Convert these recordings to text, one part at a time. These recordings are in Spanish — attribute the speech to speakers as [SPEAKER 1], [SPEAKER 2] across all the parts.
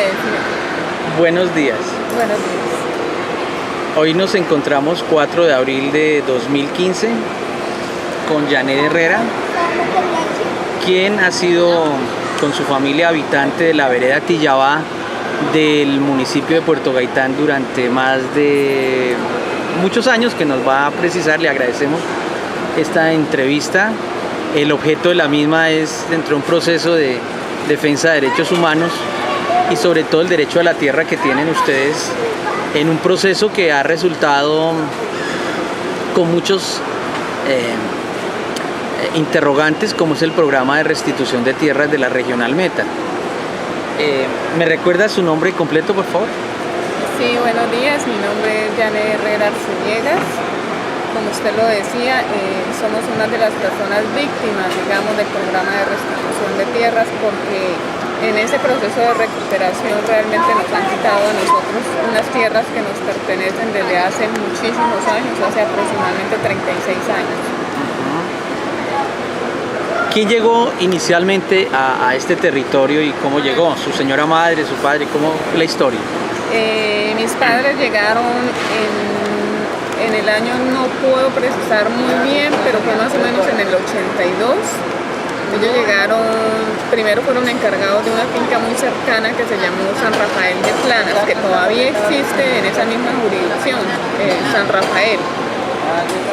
[SPEAKER 1] decir.
[SPEAKER 2] Buenos días.
[SPEAKER 1] Buenos días.
[SPEAKER 2] Hoy nos encontramos 4 de abril de 2015 con Janet Herrera, quien ha sido con su familia habitante de la vereda Tillabá del municipio de Puerto Gaitán durante más de muchos años, que nos va a precisar. Le agradecemos esta entrevista. El objeto de la misma es dentro de un proceso de defensa de derechos humanos y sobre todo el derecho a la tierra que tienen ustedes en un proceso que ha resultado con muchos interrogantes, como es el programa de restitución de tierras de la Regional Meta. ¿Me recuerda su nombre completo, por favor?
[SPEAKER 1] Sí, buenos días. Mi nombre es Janet Herrera Arciniegas. Como usted lo decía, somos una de las personas víctimas, digamos, del programa de restitución de tierras, porque en ese proceso de recuperación realmente nos han quitado a nosotros unas tierras que nos pertenecen desde hace muchísimos años, hace aproximadamente 36 años.
[SPEAKER 2] ¿Quién llegó inicialmente a este territorio y cómo llegó? ¿Su señora madre, su padre? ¿Cómo fue la historia?
[SPEAKER 1] Mis padres llegaron en el año, no puedo precisar muy bien, pero fue más o menos en el 82. Ellos llegaron, primero fueron encargados de una finca muy cercana que se llamó San Rafael de Planas, que todavía existe en esa misma jurisdicción, San Rafael.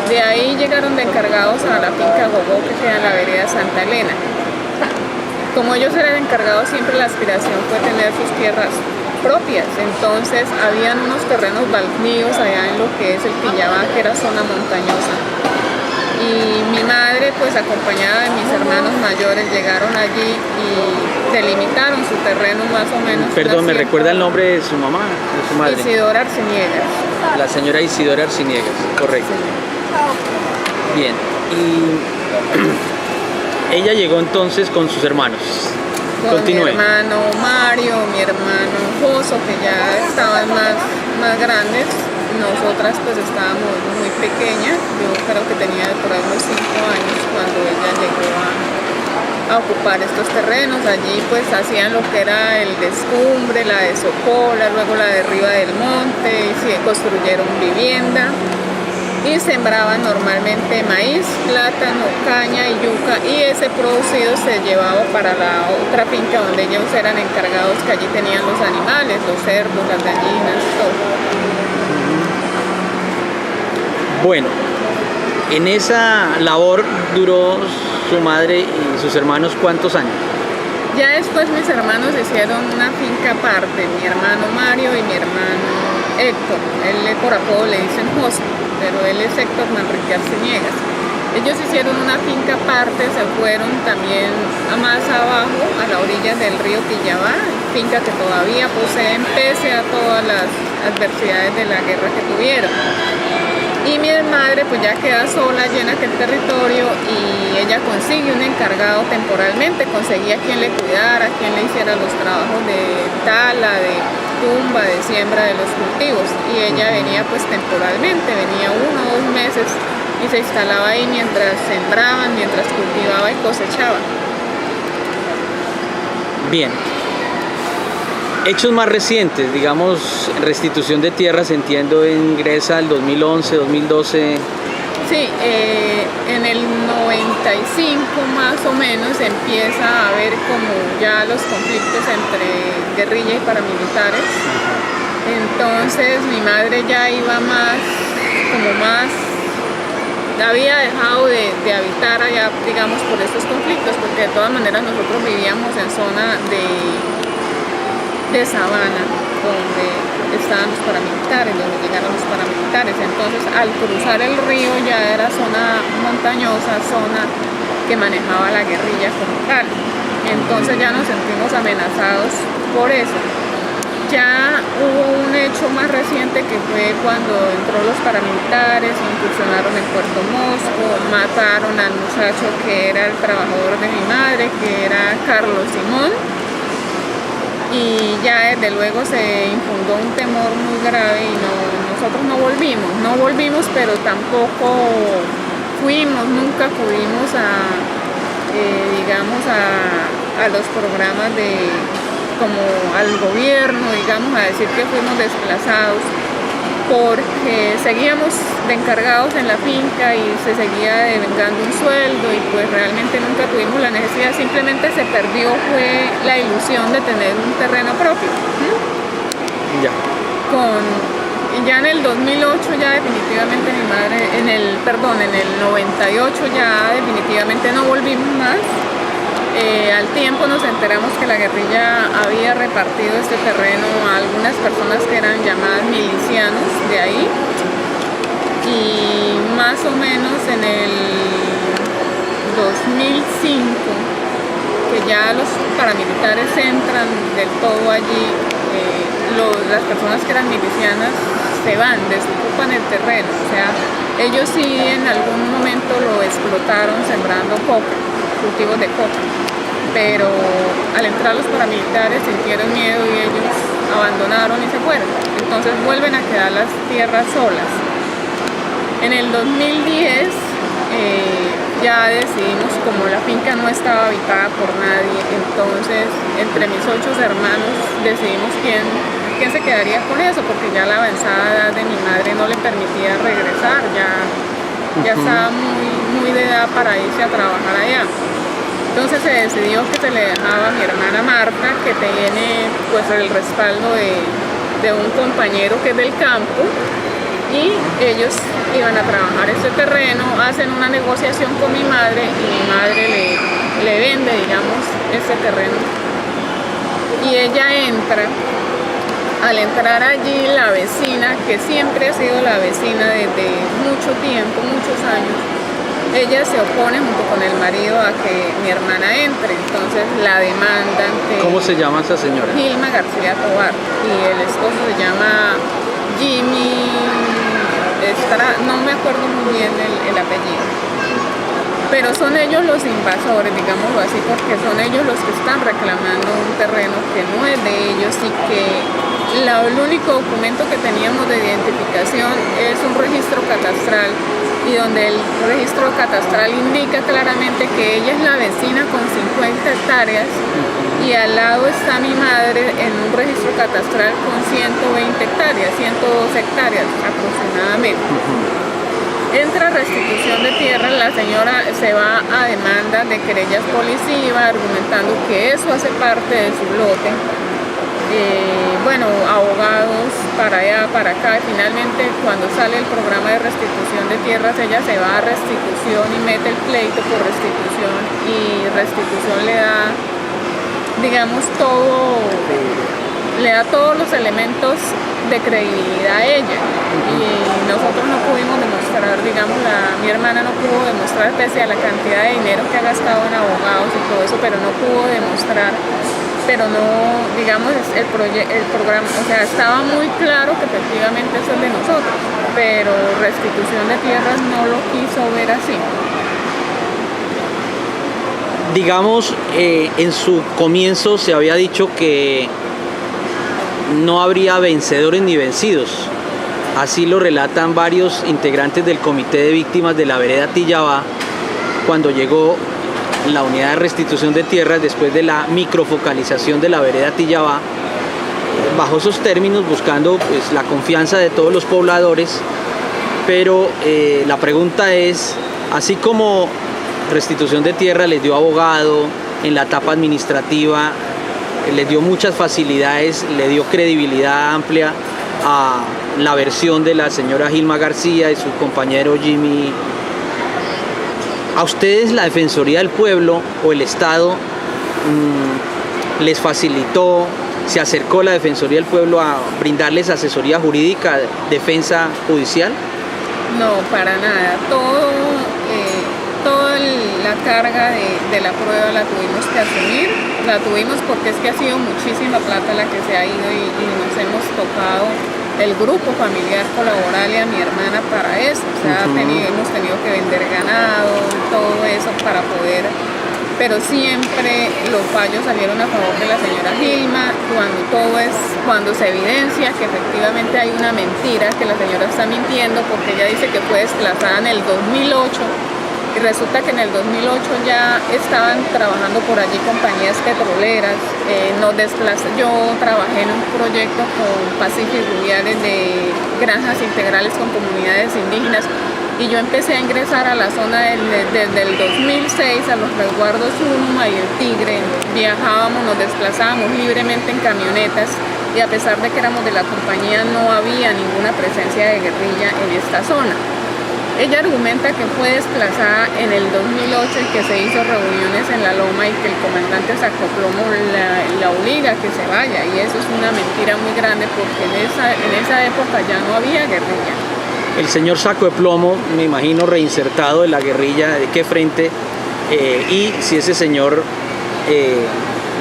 [SPEAKER 1] De ahí llegaron de encargados a la finca Gogó, que queda en la vereda Santa Elena. Como ellos eran encargados, siempre la aspiración fue tener sus tierras propias. Entonces habían unos terrenos baldíos allá en lo que es el Tillabá, que era zona montañosa. Y mi madre, pues acompañada de mis hermanos mayores, llegaron allí y delimitaron su terreno más o menos.
[SPEAKER 2] Perdón, ¿me recuerda el nombre de su mamá, de su madre?
[SPEAKER 1] Isidora Arciniegas.
[SPEAKER 2] La señora Isidora Arciniegas, correcto. Sí. Bien, y ella llegó entonces con sus hermanos.
[SPEAKER 1] Continúe. Mi hermano Mario, mi hermano Joso, que ya estaban más grandes. Nosotras pues estábamos muy pequeñas. Yo creo que tenía por ahí unos 5 años cuando ella llegó a ocupar estos terrenos. Allí pues hacían lo que era el descumbre, la de Socola, luego la de Arriba del Monte, y construyeron vivienda. Y sembraban normalmente maíz, plátano, caña y yuca, y ese producido se llevaba para la otra finca donde ellos eran encargados, que allí tenían los animales, los cerdos, las gallinas, todo.
[SPEAKER 2] Bueno, en esa labor duró su madre y sus hermanos ¿cuántos años?
[SPEAKER 1] Ya después mis hermanos hicieron una finca aparte, mi hermano Mario y mi hermano Héctor. Él por apodo le dicen José, pero él es Héctor Manrique Arciniegas. Ellos hicieron una finca aparte, se fueron también a más abajo, a la orilla del río Tillabá, finca que todavía poseen pese a todas las adversidades de la guerra que tuvieron. Y mi madre pues ya queda sola, llena aquel territorio, y ella consigue un encargado temporalmente, conseguía quien le cuidara, quien le hiciera los trabajos de tala, de tumba, de siembra de los cultivos, y ella venía pues temporalmente, venía 1 o 2 meses y se instalaba ahí mientras sembraban, mientras cultivaba y cosechaba.
[SPEAKER 2] Bien. Hechos más recientes, digamos, restitución de tierras, entiendo, ingresa el 2011, 2012.
[SPEAKER 1] Sí, en el 95 más o menos empieza a haber como ya los conflictos entre guerrilla y paramilitares. Entonces mi madre ya iba había dejado de habitar allá, digamos, por estos conflictos, porque de todas maneras nosotros vivíamos en zona de sabana, donde estaban los paramilitares, donde llegaron los paramilitares. Entonces al cruzar el río ya era zona montañosa, zona que manejaba la guerrilla como tal. Entonces ya nos sentimos amenazados por eso. Ya hubo un hecho más reciente que fue cuando entró los paramilitares, incursionaron en Puerto Mosco, mataron al muchacho que era el trabajador de mi madre, que era Carlos Simón. Y ya desde luego se infundó un temor muy grave y nosotros no volvimos, pero tampoco nunca acudimos a los programas como al gobierno, digamos, a decir que fuimos desplazados, porque seguíamos de encargados en la finca y se seguía devengando un sueldo y pues realmente nunca tuvimos la necesidad, simplemente se perdió fue la ilusión de tener un terreno propio.
[SPEAKER 2] Ya.
[SPEAKER 1] Y ya en el 2008 ya definitivamente mi madre, en el 98 ya definitivamente no volvimos más. Al tiempo nos enteramos que la guerrilla había repartido este terreno a algunas personas que eran llamadas milicianos de ahí, y más o menos en el 2005, que ya los paramilitares entran del todo allí, las personas que eran milicianas se van, desocupan el terreno, o sea, ellos sí en algún momento lo explotaron sembrando coca, cultivos de coca, pero al entrar los paramilitares sintieron miedo y ellos abandonaron y se fueron. Entonces vuelven a quedar las tierras solas. En el 2010 ya decidimos, como la finca no estaba habitada por nadie, entonces entre mis 8 hermanos decidimos quién se quedaría con eso, porque ya la avanzada edad de mi madre no le permitía regresar, ya estaba muy de edad para irse a trabajar allá. Entonces se decidió que se le dejaba a mi hermana Marta, que tiene pues el respaldo de un compañero que es del campo, y ellos iban a trabajar este terreno, hacen una negociación con mi madre y mi madre le vende, digamos, este terreno. Y ella entra. Al entrar allí, la vecina, que siempre ha sido la vecina desde mucho tiempo, muchos años, ella se opone junto con el marido a que mi hermana entre, entonces la demandan.
[SPEAKER 2] ¿Cómo se llama esa señora?
[SPEAKER 1] Gilma García Tobar, y el esposo se llama Jimmy, no me acuerdo muy bien el apellido. Pero son ellos los invasores, digámoslo así, porque son ellos los que están reclamando un terreno que no es de ellos y que el único documento que teníamos de identificación es un registro catastral, y donde el registro catastral indica claramente que ella es la vecina con 50 hectáreas y al lado está mi madre en un registro catastral con 120 hectáreas, 102 hectáreas aproximadamente. Entra restitución de tierra, la señora se va a demanda de querellas policivas argumentando que eso hace parte de su lote. Abogados para allá, para acá, y finalmente cuando sale el programa de restitución de tierras, ella se va a restitución y mete el pleito por restitución, y restitución le da, digamos, le da todos los elementos de credibilidad a ella, y nosotros no pudimos demostrar, digamos, mi hermana no pudo demostrar, pese a la cantidad de dinero que ha gastado en abogados y todo eso, pero no pudo demostrar, pero no, digamos, el programa, o sea, estaba muy claro que efectivamente eso es de nosotros, pero restitución de tierras no lo quiso ver así.
[SPEAKER 2] Digamos, en su comienzo se había dicho que no habría vencedores ni vencidos. Así lo relatan varios integrantes del Comité de Víctimas de la Vereda Tillabá cuando llegó la unidad de restitución de tierras después de la microfocalización de la Vereda Tillabá, bajo esos términos, buscando pues, la confianza de todos los pobladores. Pero la pregunta es, así como restitución de tierra les dio abogado en la etapa administrativa, les dio muchas facilidades, le dio credibilidad amplia a la versión de la señora Gilma García y su compañero Jimmy, ¿a ustedes la Defensoría del Pueblo o el Estado les facilitó, se acercó la Defensoría del Pueblo a brindarles asesoría jurídica, defensa judicial?
[SPEAKER 1] No, para nada. Toda la carga de la prueba la tuvimos que asumir. La tuvimos porque es que ha sido muchísima plata la que se ha ido y nos hemos tocado el grupo familiar colaborar y a mi hermana para eso. O sea, hemos tenido que vender ganado, todo eso para poder, pero siempre los fallos salieron a favor de la señora Gilma cuando se evidencia que efectivamente hay una mentira, que la señora está mintiendo porque ella dice que fue desplazada en el 2008 Y resulta que en el 2008 ya estaban trabajando por allí compañías petroleras. Yo trabajé en un proyecto con Pacific Rubiales de granjas integrales con comunidades indígenas y yo empecé a ingresar a la zona desde el 2006 a los resguardos Unuma y el Tigre. Viajábamos, nos desplazábamos libremente en camionetas y a pesar de que éramos de la compañía no había ninguna presencia de guerrilla en esta zona. Ella argumenta que fue desplazada en el 2008 y que se hizo reuniones en la loma y que el comandante Sacoplomo la obliga a que se vaya, y eso es una mentira muy grande porque en esa época ya no había guerrilla.
[SPEAKER 2] El señor Saco de Plomo, me imagino reinsertado de la guerrilla, ¿de qué frente? Y si ese señor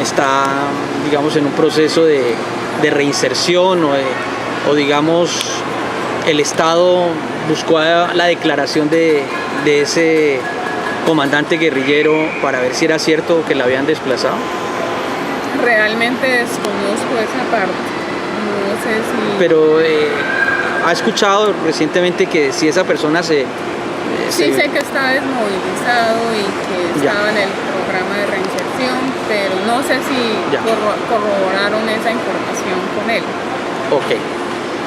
[SPEAKER 2] está, digamos, en un proceso de reinserción o digamos, el Estado buscó la declaración de ese comandante guerrillero para ver si era cierto que la habían desplazado.
[SPEAKER 1] Realmente desconozco esa parte, no sé si...
[SPEAKER 2] Pero ha escuchado recientemente que si esa persona
[SPEAKER 1] Sí, sé que está desmovilizado y que estaba en el programa de reinserción, pero no sé si corroboraron esa información con él.
[SPEAKER 2] Ok.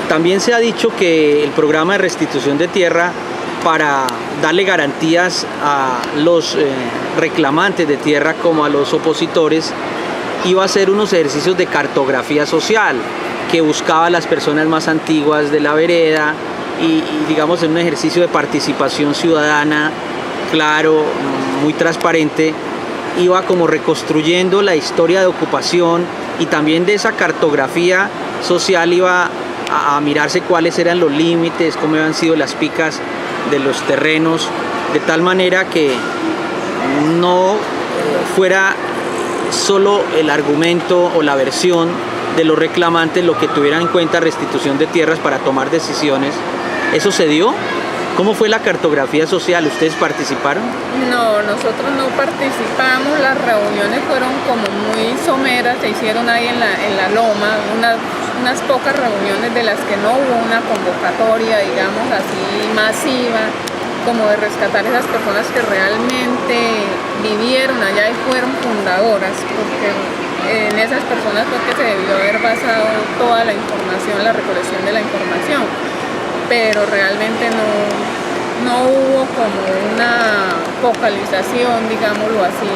[SPEAKER 2] También se ha dicho que el programa de restitución de tierra, para darle garantías a los reclamantes de tierra como a los opositores, iba a hacer unos ejercicios de cartografía social que buscaba a las personas más antiguas de la vereda y digamos en un ejercicio de participación ciudadana claro, muy transparente, iba como reconstruyendo la historia de ocupación y también de esa cartografía social iba a mirarse cuáles eran los límites, cómo habían sido las picas de los terrenos, de tal manera que no fuera solo el argumento o la versión de los reclamantes lo que tuvieran en cuenta restitución de tierras para tomar decisiones. ¿Eso se dio? ¿Cómo fue la cartografía social? ¿Ustedes participaron?
[SPEAKER 1] No, nosotros no participamos, las reuniones fueron como muy someras, se hicieron ahí en la loma, unas pocas reuniones de las que no hubo una convocatoria, digamos así, masiva, como de rescatar esas personas que realmente vivieron allá y fueron fundadoras, porque en esas personas fue que se debió haber basado toda la información, la recolección de la información, pero realmente no hubo como una focalización, digámoslo así,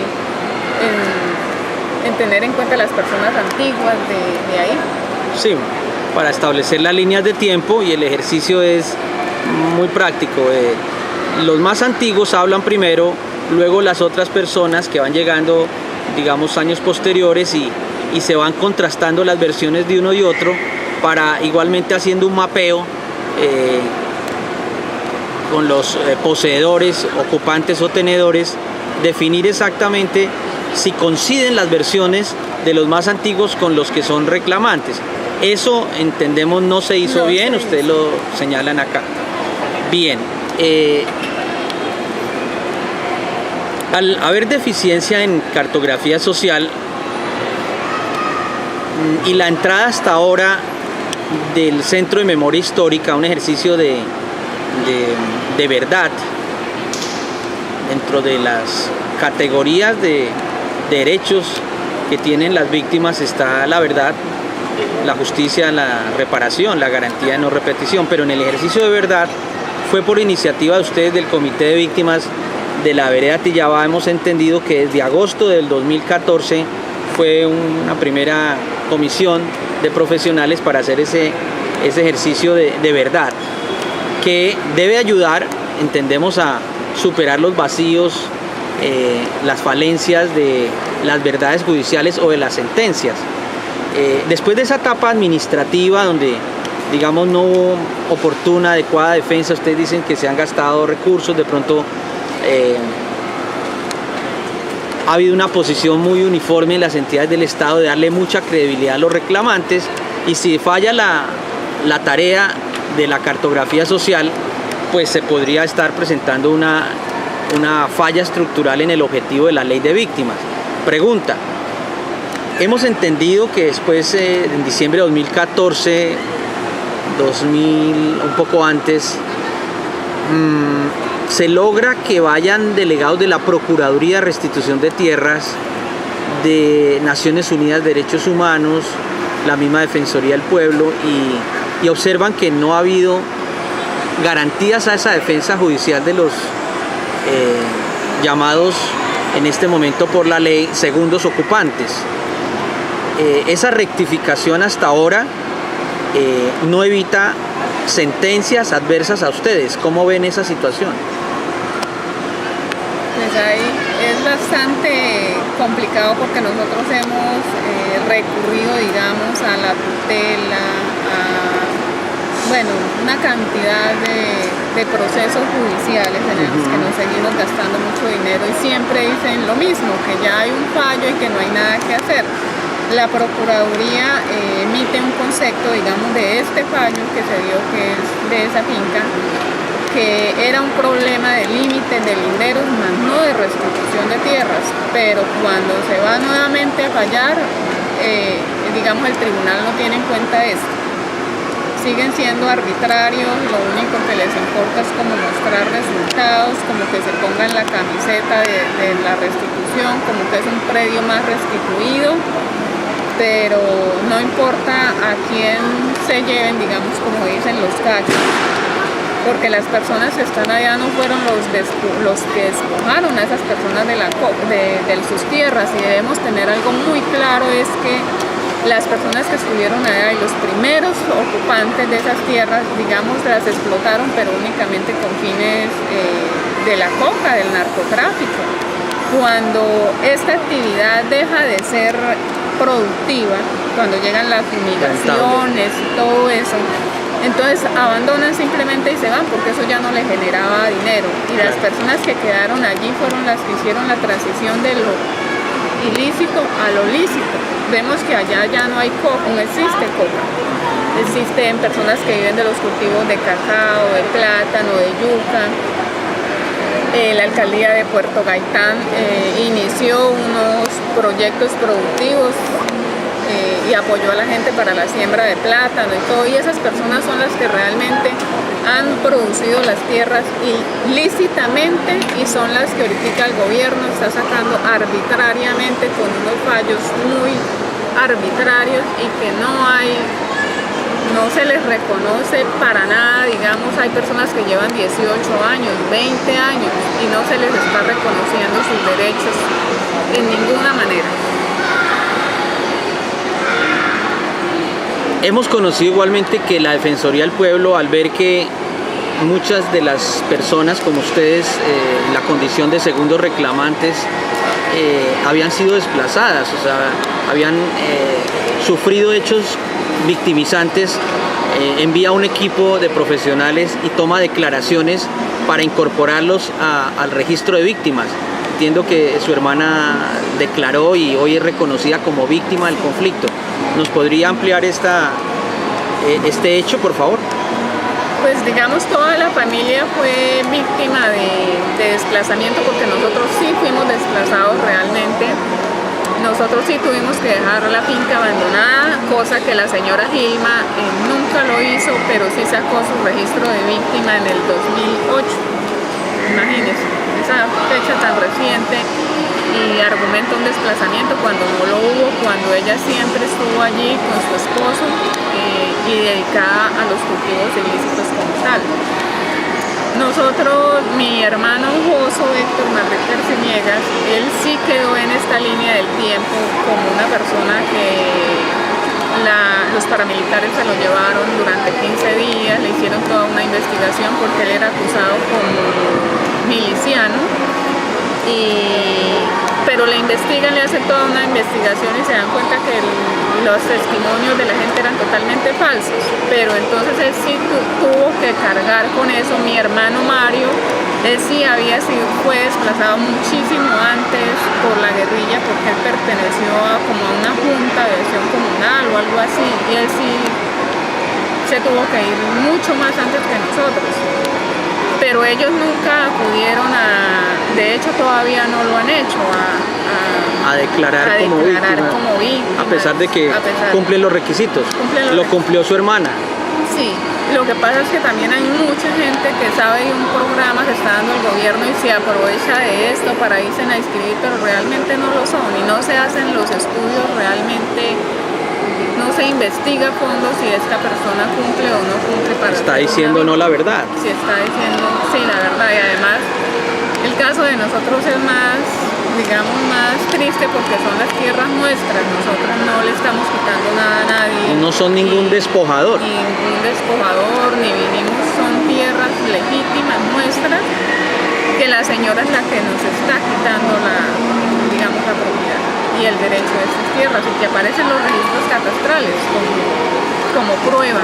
[SPEAKER 1] en tener en cuenta las personas antiguas de ahí.
[SPEAKER 2] Sí, para establecer las líneas de tiempo, y el ejercicio es muy práctico. Los más antiguos hablan primero, luego las otras personas que van llegando, digamos, años posteriores y se van contrastando las versiones de uno y otro para igualmente haciendo un mapeo con los poseedores, ocupantes o tenedores, definir exactamente si coinciden las versiones de los más antiguos con los que son reclamantes. Eso, entendemos, no se hizo bien, ustedes lo señalan acá. Bien, al haber deficiencia en cartografía social y la entrada hasta ahora del Centro de Memoria Histórica, un ejercicio de verdad dentro de las categorías de derechos que tienen las víctimas está la verdad, la justicia, la reparación, la garantía de no repetición, pero en el ejercicio de verdad fue por iniciativa de ustedes del Comité de Víctimas de la Vereda Tillabá. Hemos entendido que desde agosto del 2014 fue una primera comisión de profesionales para hacer ese ejercicio de verdad, que debe ayudar, entendemos, a superar los vacíos, las falencias de las verdades judiciales o de las sentencias. Después de esa etapa administrativa donde, digamos, no hubo oportuna, adecuada defensa, ustedes dicen que se han gastado recursos, de pronto ha habido una posición muy uniforme en las entidades del Estado de darle mucha credibilidad a los reclamantes, y si falla la tarea de la cartografía social, pues se podría estar presentando una falla estructural en el objetivo de la ley de víctimas. Pregunta: hemos entendido que después, en diciembre de 2014, un poco antes, se logra que vayan delegados de la Procuraduría de Restitución de Tierras, de Naciones Unidas de Derechos Humanos, la misma Defensoría del Pueblo, y observan que no ha habido garantías a esa defensa judicial de los llamados en este momento por la ley segundos ocupantes. Esa rectificación hasta ahora no evita sentencias adversas a ustedes. ¿Cómo ven esa situación?
[SPEAKER 1] Pues ahí es bastante complicado porque nosotros hemos recurrido, digamos, a la tutela, una cantidad de procesos judiciales en los que nos seguimos gastando mucho dinero y siempre dicen lo mismo, que ya hay un fallo y que no hay nada que hacer. La Procuraduría emite un concepto, digamos, de este fallo que se dio, que es de esa finca, que era un problema de límites de linderos, más no de restitución de tierras, pero cuando se va nuevamente a fallar, digamos, el tribunal no tiene en cuenta esto. Siguen siendo arbitrarios, lo único que les importa es como mostrar resultados, como que se pongan la camiseta de la restitución, como que es un predio más restituido, pero no importa a quién se lleven, digamos, como dicen los cachos, porque las personas que están allá no fueron los que despojaron a esas personas de sus tierras, y debemos tener algo muy claro, es que las personas que estuvieron allá y los primeros ocupantes de esas tierras, digamos, las explotaron, pero únicamente con fines de la coca, del narcotráfico. Cuando esta actividad deja de ser productiva, cuando llegan las fumigaciones y todo eso, entonces abandonan simplemente y se van, porque eso ya no les generaba dinero. Y las personas que quedaron allí fueron las que hicieron la transición de lo ilícito a lo lícito. Vemos que allá ya no hay coca, no existe coca. Existen personas que viven de los cultivos de cacao, de plátano, de yuca. La alcaldía de Puerto Gaitán inició unos proyectos productivos y apoyó a la gente para la siembra de plátano y todo, y esas personas son las que realmente han producido las tierras ilícitamente y son las que ahorita el gobierno está sacando arbitrariamente con unos fallos muy arbitrarios y que no se les reconoce para nada. Digamos, hay personas que llevan 18 años, 20 años y no se les está reconociendo sus derechos en ninguna manera.
[SPEAKER 2] Hemos conocido igualmente que la Defensoría del Pueblo, al ver que muchas de las personas como ustedes, la condición de segundos reclamantes, habían sido desplazadas, o sea, habían sufrido hechos victimizantes, envía un equipo de profesionales y toma declaraciones para incorporarlos al registro de víctimas. Entiendo que su hermana declaró y hoy es reconocida como víctima del conflicto. ¿Nos podría ampliar este hecho, por favor?
[SPEAKER 1] Pues digamos, toda la familia fue víctima de desplazamiento, porque nosotros sí fuimos desplazados realmente. Nosotros sí tuvimos que dejar la finca abandonada, cosa que la señora Gilma nunca lo hizo, pero sí sacó su registro de víctima en el 2008. Imagínense, esa fecha tan reciente, y argumenta un desplazamiento cuando no lo hubo, cuando ella siempre estuvo allí con su esposo y dedicada a los cultivos ilícitos como tal. Nosotros, mi hermano Joso Héctor Manrique Arciniegas, él sí quedó en esta línea del tiempo como una persona que los paramilitares se lo llevaron durante 15 días, le hicieron toda una investigación porque él era acusado como miliciano, pero le investigan, le hacen toda una investigación y se dan cuenta que los testimonios de la gente eran totalmente falsos, pero entonces él sí tuvo que cargar con eso. Mi hermano Mario, él sí fue desplazado muchísimo antes por la guerrilla, porque él perteneció a una junta de acción comunal o algo así, y él sí se tuvo que ir mucho más antes que nosotros. Pero ellos nunca acudieron de hecho todavía no lo han hecho,
[SPEAKER 2] a declarar como víctima, a pesar de que cumplen los requisitos. Lo cumplió su hermana.
[SPEAKER 1] Sí, lo que pasa es que también hay mucha gente que sabe de un programa que está dando el gobierno y se aprovecha de esto para irse a inscribir, pero realmente no lo son y no se hacen los estudios realmente, no se investiga a fondo si esta persona cumple o no cumple para...
[SPEAKER 2] Está diciendo no la verdad.
[SPEAKER 1] Sí, está diciendo sí la verdad, y además el caso de nosotros es más, digamos, más triste porque son las tierras nuestras, nosotros no le estamos quitando nada a nadie.
[SPEAKER 2] No son ningún despojador.
[SPEAKER 1] Ningún despojador, ni vinimos, son tierras legítimas nuestras, que la señora es la que nos está quitando digamos, la propiedad y el derecho de estas tierras, y que aparecen los registros catastrales como prueba.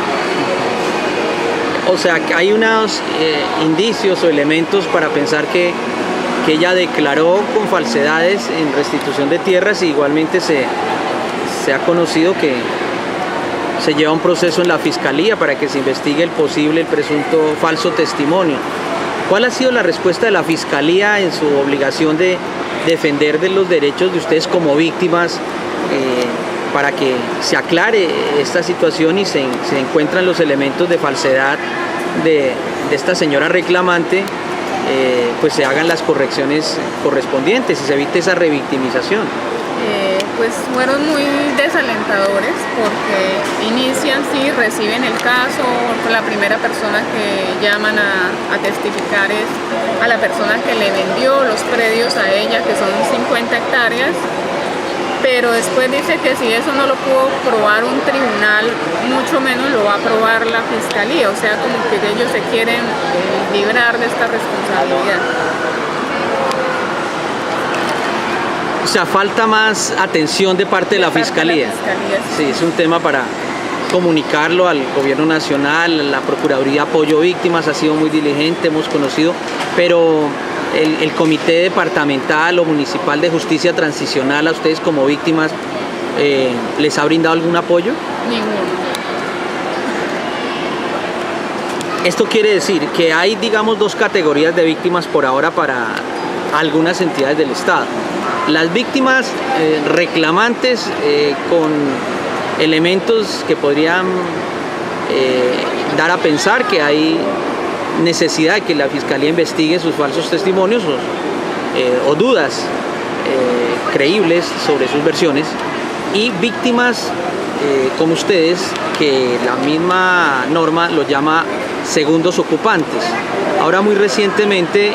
[SPEAKER 2] O sea, que hay unos indicios o elementos para pensar que ella declaró con falsedades en restitución de tierras, y igualmente se ha conocido que se lleva un proceso en la fiscalía para que se investigue el presunto falso testimonio. ¿Cuál ha sido la respuesta de la fiscalía en su obligación de defender de los derechos de ustedes como víctimas, para que se aclare esta situación y se encuentran los elementos de falsedad de esta señora reclamante, pues se hagan las correcciones correspondientes y se evite esa revictimización?
[SPEAKER 1] Pues fueron muy desalentadores porque inician, sí, reciben el caso, la primera persona que llaman a testificar es a la persona que le vendió los predios a ella, que son 50 hectáreas, pero después dice que si eso no lo pudo probar un tribunal, mucho menos lo va a probar la fiscalía, o sea, como que ellos se quieren librar de esta responsabilidad.
[SPEAKER 2] O sea, falta más atención de parte de la Fiscalía. Sí, es un tema para comunicarlo al Gobierno Nacional. La Procuraduría Apoyo Víctimas ha sido muy diligente, hemos conocido, pero el Comité Departamental o Municipal de Justicia Transicional, a ustedes como víctimas, ¿les ha brindado algún apoyo?
[SPEAKER 1] Ninguno.
[SPEAKER 2] Esto quiere decir que hay, digamos, dos categorías de víctimas por ahora para algunas entidades del Estado. Las víctimas reclamantes con elementos que podrían dar a pensar que hay necesidad de que la Fiscalía investigue sus falsos testimonios o dudas creíbles sobre sus versiones, y víctimas como ustedes, que la misma norma los llama segundos ocupantes. Ahora, muy recientemente,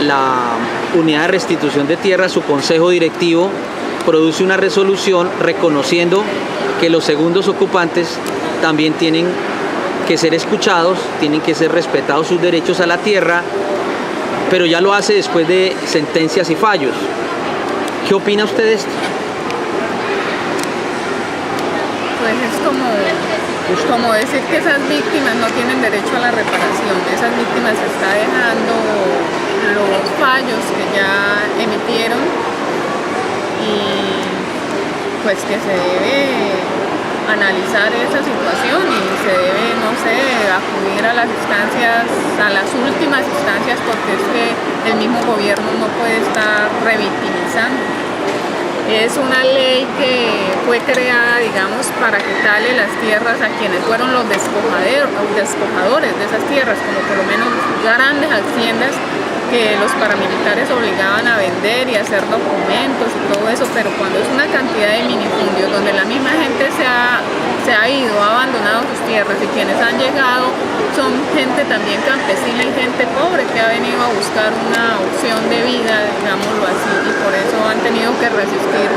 [SPEAKER 2] la Unidad de Restitución de Tierra, su consejo directivo, produce una resolución reconociendo que los segundos ocupantes también tienen que ser escuchados, tienen que ser respetados sus derechos a la tierra, pero ya lo hace después de sentencias y fallos. ¿Qué opina usted de esto?
[SPEAKER 1] Pues es como decir que esas víctimas no tienen derecho a la reparación. Esas víctimas se está dejando los fallos que ya emitieron, y pues que se debe analizar esa situación y se debe, no sé, acudir a las instancias, a las últimas instancias, porque es que el mismo gobierno no puede estar revictimizando. Es una ley que fue creada, digamos, para quitarle las tierras a quienes fueron los despojadores de esas tierras, como por lo menos grandes haciendas que los paramilitares obligaban a vender y hacer documentos y todo eso, pero cuando es una cantidad de minifundios donde la misma gente se ha ido, ha abandonado sus tierras, y quienes han llegado son gente también campesina y gente pobre que ha venido a buscar una opción de vida, digámoslo así, y por eso han tenido que resistir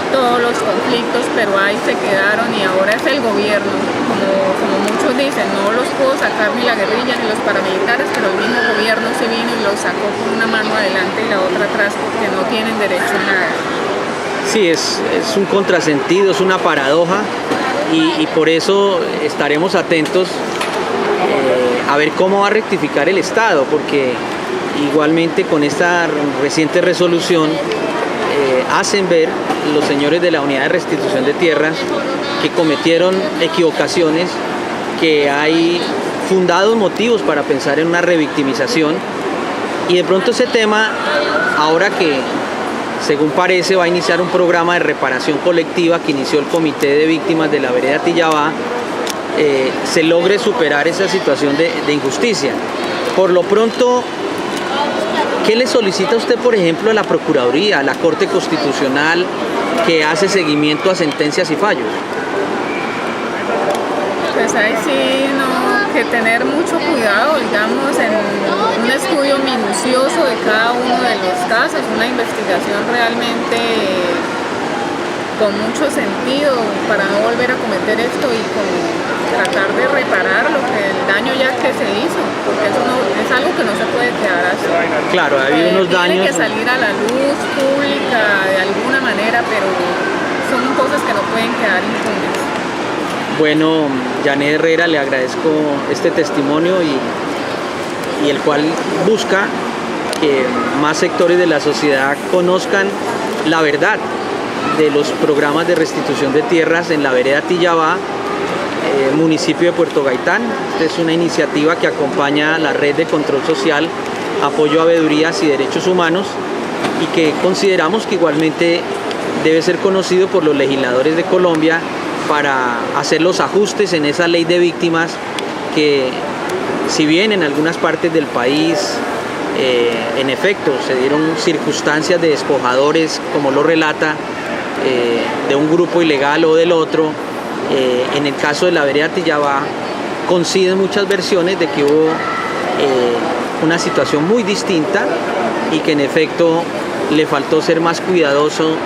[SPEAKER 1] todos los conflictos, pero ahí se quedaron, y ahora es el gobierno, como muchos dicen, no los pudo sacar ni la guerrilla ni los paramilitares, pero el mismo gobierno se vino y los sacó con una mano adelante y la otra atrás, porque no tienen derecho a nada.
[SPEAKER 2] Sí, es un contrasentido, es una paradoja, y por eso estaremos atentos a ver cómo va a rectificar el Estado, porque igualmente con esta reciente resolución hacen ver los señores de la Unidad de Restitución de Tierras que cometieron equivocaciones, que hay fundados motivos para pensar en una revictimización, y de pronto ese tema, ahora que según parece va a iniciar un programa de reparación colectiva que inició el Comité de Víctimas de la Vereda Tillabá, se logre superar esa situación de injusticia. Por lo pronto, ¿qué le solicita usted, por ejemplo, a la Procuraduría, a la Corte Constitucional, que hace seguimiento a sentencias y fallos?
[SPEAKER 1] Pues ahí sí, que tener mucho cuidado, digamos, en un estudio minucioso de cada uno de los casos, una investigación realmente con mucho sentido para no volver a cometer esto y como tratar de reparar el daño ya que se hizo, porque eso es algo que no se puede quedar así.
[SPEAKER 2] Claro, ha habido unos daños.
[SPEAKER 1] Tiene que salir a la luz pública de alguna manera, pero son cosas que no pueden quedar impunes.
[SPEAKER 2] Bueno, Janet Herrera, le agradezco este testimonio y el cual busca que más sectores de la sociedad conozcan la verdad de los programas de restitución de tierras en la vereda Tillabá, municipio de Puerto Gaitán. Esta es una iniciativa que acompaña a la Red de Control Social, Apoyo a Veedurías y Derechos Humanos, y que consideramos que igualmente debe ser conocido por los legisladores de Colombia para hacer los ajustes en esa ley de víctimas que, si bien en algunas partes del país en efecto se dieron circunstancias de despojadores, como lo relata, de un grupo ilegal o del otro, en el caso de la vereda Tillabá coinciden muchas versiones de que hubo una situación muy distinta y que en efecto le faltó ser más cuidadoso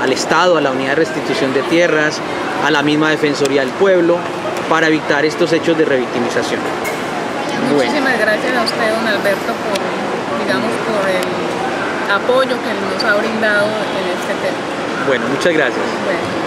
[SPEAKER 2] al Estado, a la Unidad de Restitución de Tierras, a la misma Defensoría del Pueblo, para evitar estos hechos de revictimización.
[SPEAKER 1] Muchísimas gracias a usted, don Alberto, por el apoyo que nos ha brindado en este tema.
[SPEAKER 2] Bueno, muchas gracias.
[SPEAKER 1] Bueno.